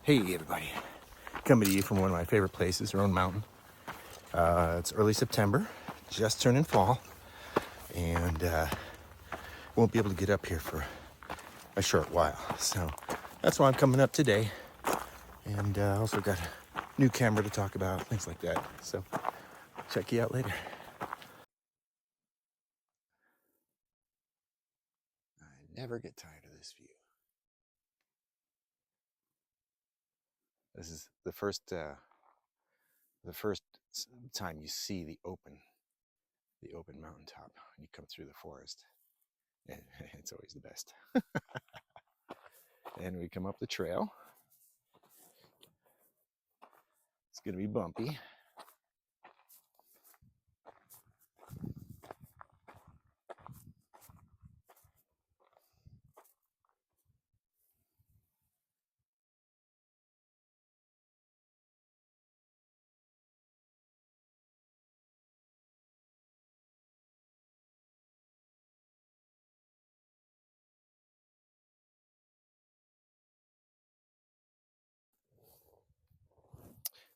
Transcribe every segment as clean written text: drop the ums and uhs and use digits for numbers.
Hey everybody, coming to you from one of my favorite places, Roan Mountain. It's early September, just turning fall, and won't be able to get up here for a short while. So that's why I'm coming up today, and also got a new camera to talk about, things like that. So check you out later. I never get tired of this view. This is the first time you see the open mountaintop when you come through the forest. And it's always the best. And we come up the trail. It's going to be bumpy.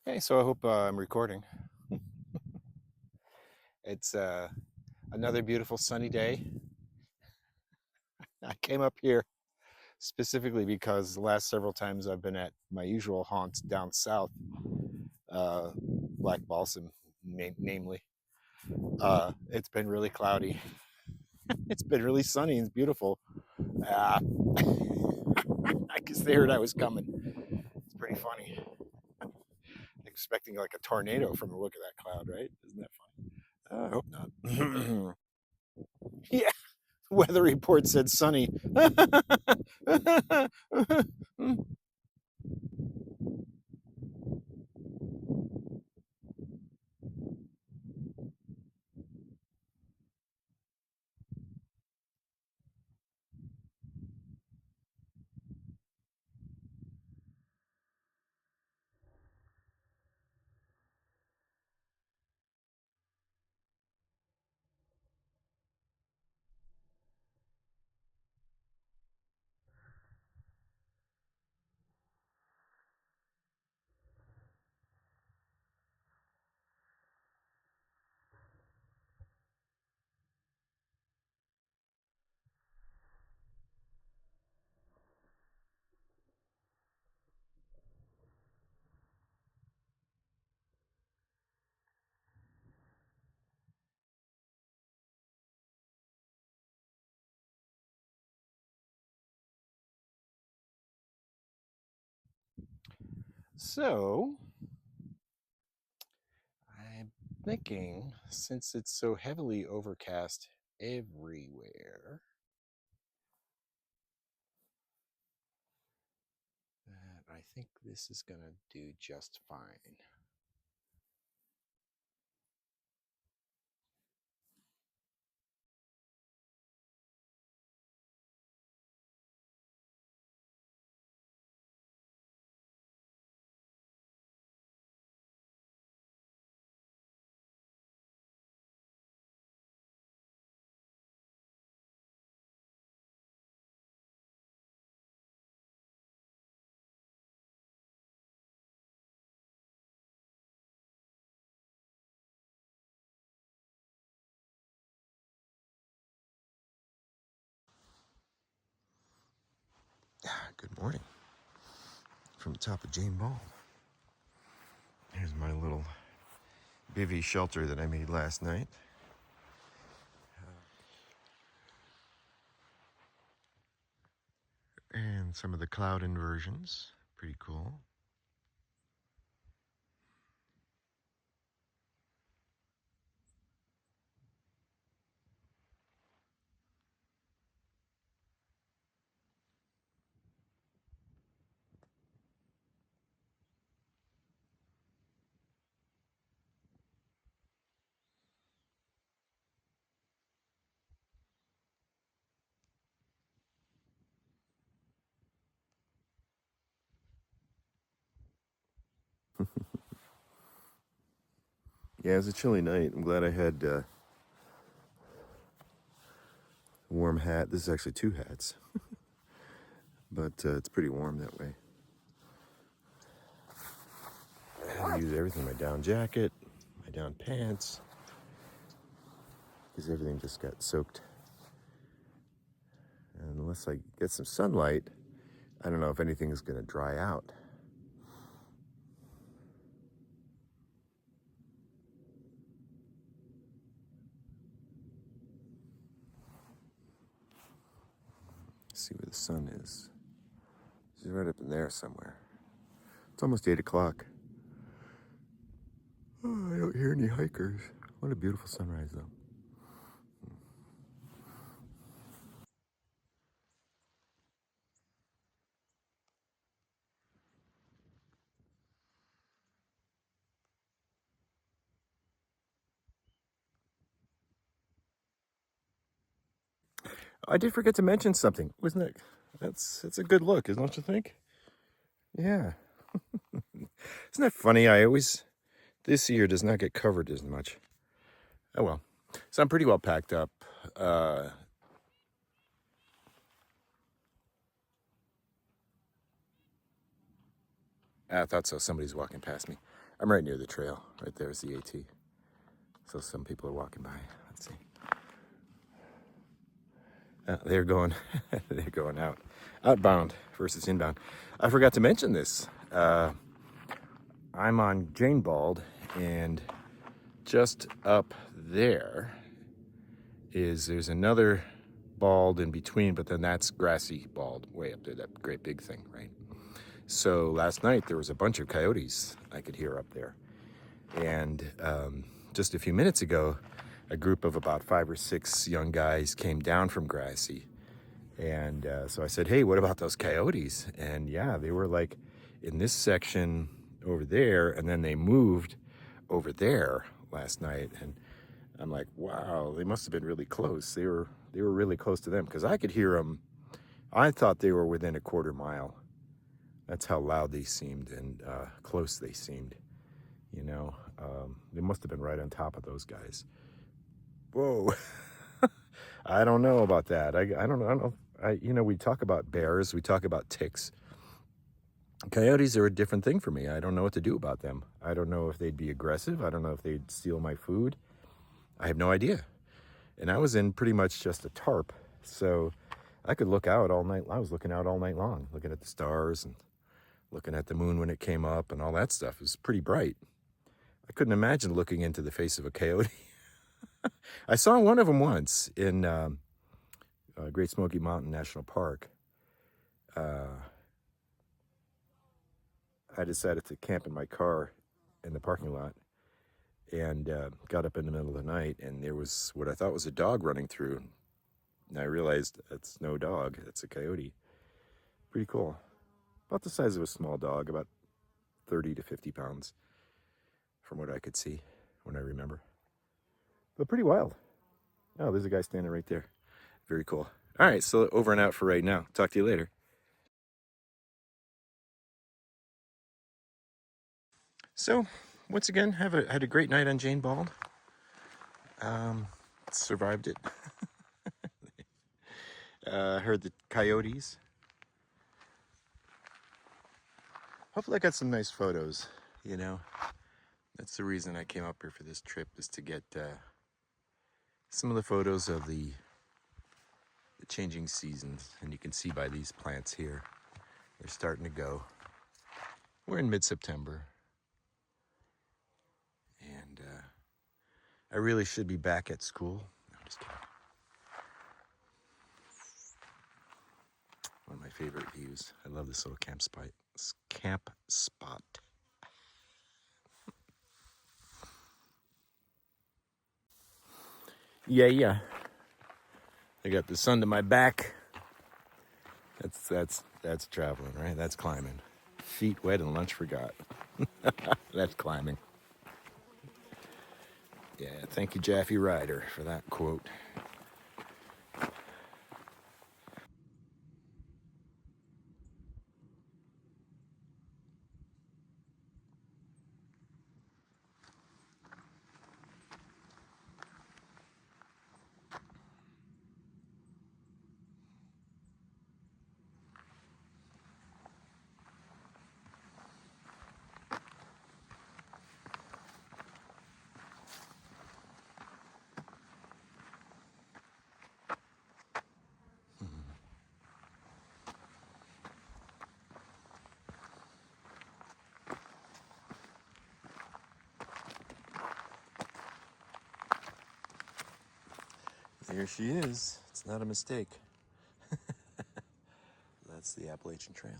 Hey, so I hope I'm recording. It's another beautiful sunny day. I came up here specifically because the last several times I've been at my usual haunts down south, Black Balsam, namely, it's been really cloudy. It's been really sunny and it's beautiful. I guess they heard I was coming. It's pretty funny. Expecting like a tornado from the look of that cloud, right? Isn't that funny? I hope not. Yeah, weather report said sunny. So, I'm thinking, since it's so heavily overcast everywhere, that I think this is going to do just fine. Good morning from the top of Jane Ball. Here's my little bivvy shelter that I made last night. And some of the cloud inversions. Pretty cool. Yeah, it was a chilly night. I'm glad I had a warm hat. This is actually two hats, but it's pretty warm that way. I use everything, my down jacket, my down pants, because everything just got soaked. And unless I get some sunlight, I don't know if anything is going to dry out. Let's see where the sun is. It's right up in there somewhere. It's almost 8 o'clock. Oh, I don't hear any hikers. What a beautiful sunrise, though. I did forget to mention something. Wasn't it? That's a good look, don't you think? Yeah. Isn't that funny? This year does not get covered as much. Oh well. So I'm pretty well packed up. I thought so. Somebody's walking past me. I'm right near the trail. Right there is the AT. So some people are walking by. Let's see. They're going. They're going outbound versus inbound. I forgot to mention this. I'm on Jane Bald, and just up there's another bald in between, but then that's grassy bald way up there, that great big thing, right? So last night there was a bunch of coyotes I could hear up there. And just a few minutes ago, a group of about 5 or 6 young guys came down from grassy. And so I said, hey, what about those coyotes? And yeah, they were like in this section over there, and then they moved over there last night. And I'm like, wow, they must have been really close. They were really close to them, because I could hear them. I thought they were within a quarter mile. That's how loud they seemed and close they seemed. You know, they must have been right on top of those guys. Whoa. I don't know about that. I don't know. We talk about bears, we talk about ticks. Coyotes are a different thing for me. I don't know what to do about them. I don't know if they'd be aggressive. I don't know if they'd steal my food. I have no idea. And I was in pretty much just a tarp, so I could look out all night. I was looking out all night long, looking at the stars and looking at the moon when it came up and all that stuff. It was pretty bright. I couldn't imagine looking into the face of a coyote. I saw one of them once in Great Smoky Mountain National Park. I decided to camp in my car in the parking lot, and got up in the middle of the night, and there was what I thought was a dog running through. And I realized that's no dog, that's a coyote. Pretty cool. About the size of a small dog, about 30 to 50 pounds, from what I could see when I remember. But pretty wild. Oh, there's a guy standing right there. Very cool. All right, so over and out for right now. Talk to you later. So, once again, had a great night on Jane Bald. Survived it. Heard the coyotes. Hopefully I got some nice photos, you know. That's the reason I came up here for this trip, is to get some of the photos of the changing seasons. And you can see by these plants here, they're starting to go. We're in mid-September. And I really should be back at school. No, I'm just kidding. One of my favorite views. I love this little camp spot. Yeah. I got the sun to my back. That's traveling, right? That's climbing. Feet wet and lunch forgot. That's climbing. Yeah, thank you, Jaffe Ryder, for that quote. Here she is. It's not a mistake. That's the Appalachian Trail.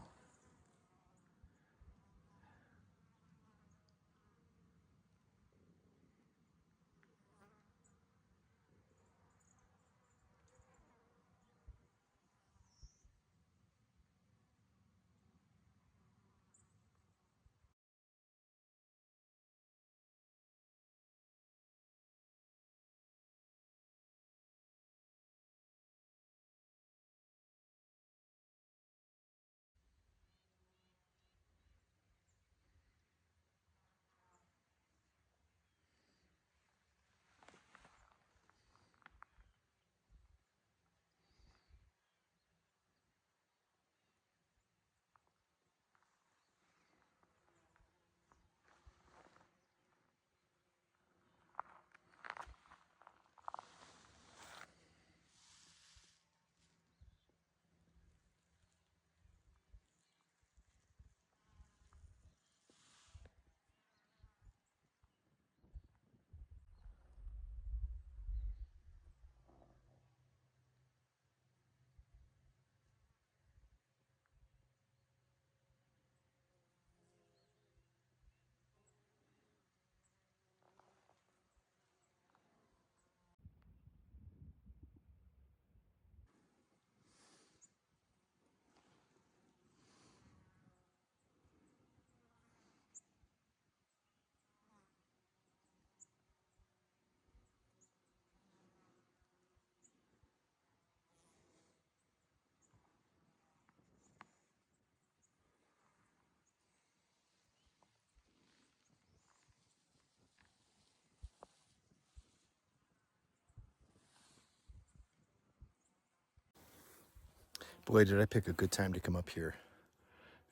Boy, did I pick a good time to come up here.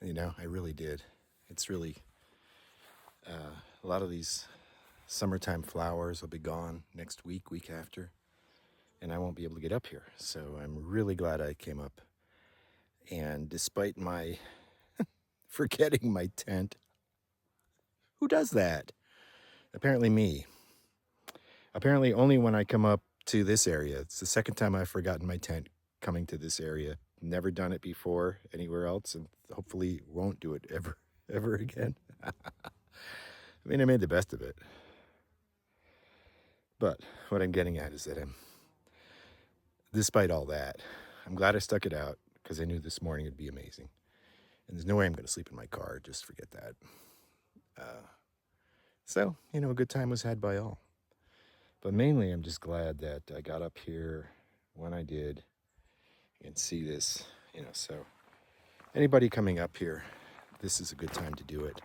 You know, I really did. It's really, a lot of these summertime flowers will be gone next week, week after, and I won't be able to get up here. So I'm really glad I came up. And despite my forgetting my tent, who does that? Apparently me. Apparently only when I come up to this area. It's the second time I've forgotten my tent coming to this area. Never done it before anywhere else, and hopefully won't do it ever again. I mean, I made the best of it. But what I'm getting at is that despite all that, I'm glad I stuck it out because I knew this morning would be amazing. And there's no way I'm going to sleep in my car. Just forget that. So, you know, a good time was had by all. But mainly, I'm just glad that I got up here when I did and see this, you know. So, anybody coming up here, this is a good time to do it.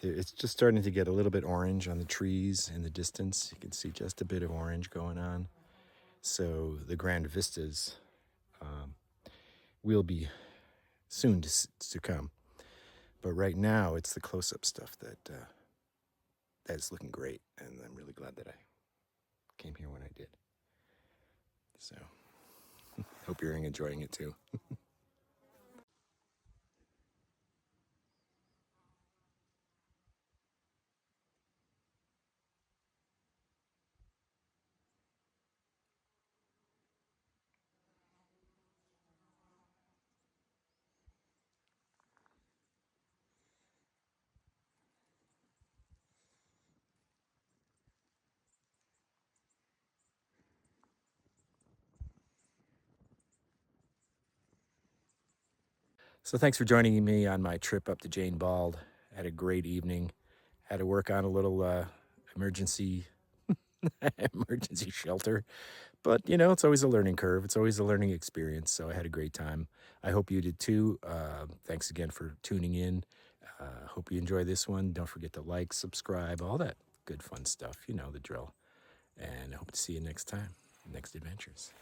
It's just starting to get a little bit orange on the trees in the distance. You can see just a bit of orange going on. So, the grand vistas will be soon to come. But right now, it's the close-up stuff that's looking great, and I'm really glad that I came here when I did. So, hope you're enjoying it too. So, thanks for joining me on my trip up to Jane Bald. Had a great evening. Had to work on a little emergency emergency shelter. But, you know, it's always a learning curve. It's always a learning experience. So I had a great time. I hope you did too. Thanks again for tuning in. Hope you enjoy this one. Don't forget to like, subscribe, all that good fun stuff. You know the drill. And I hope to see you next time, next adventures.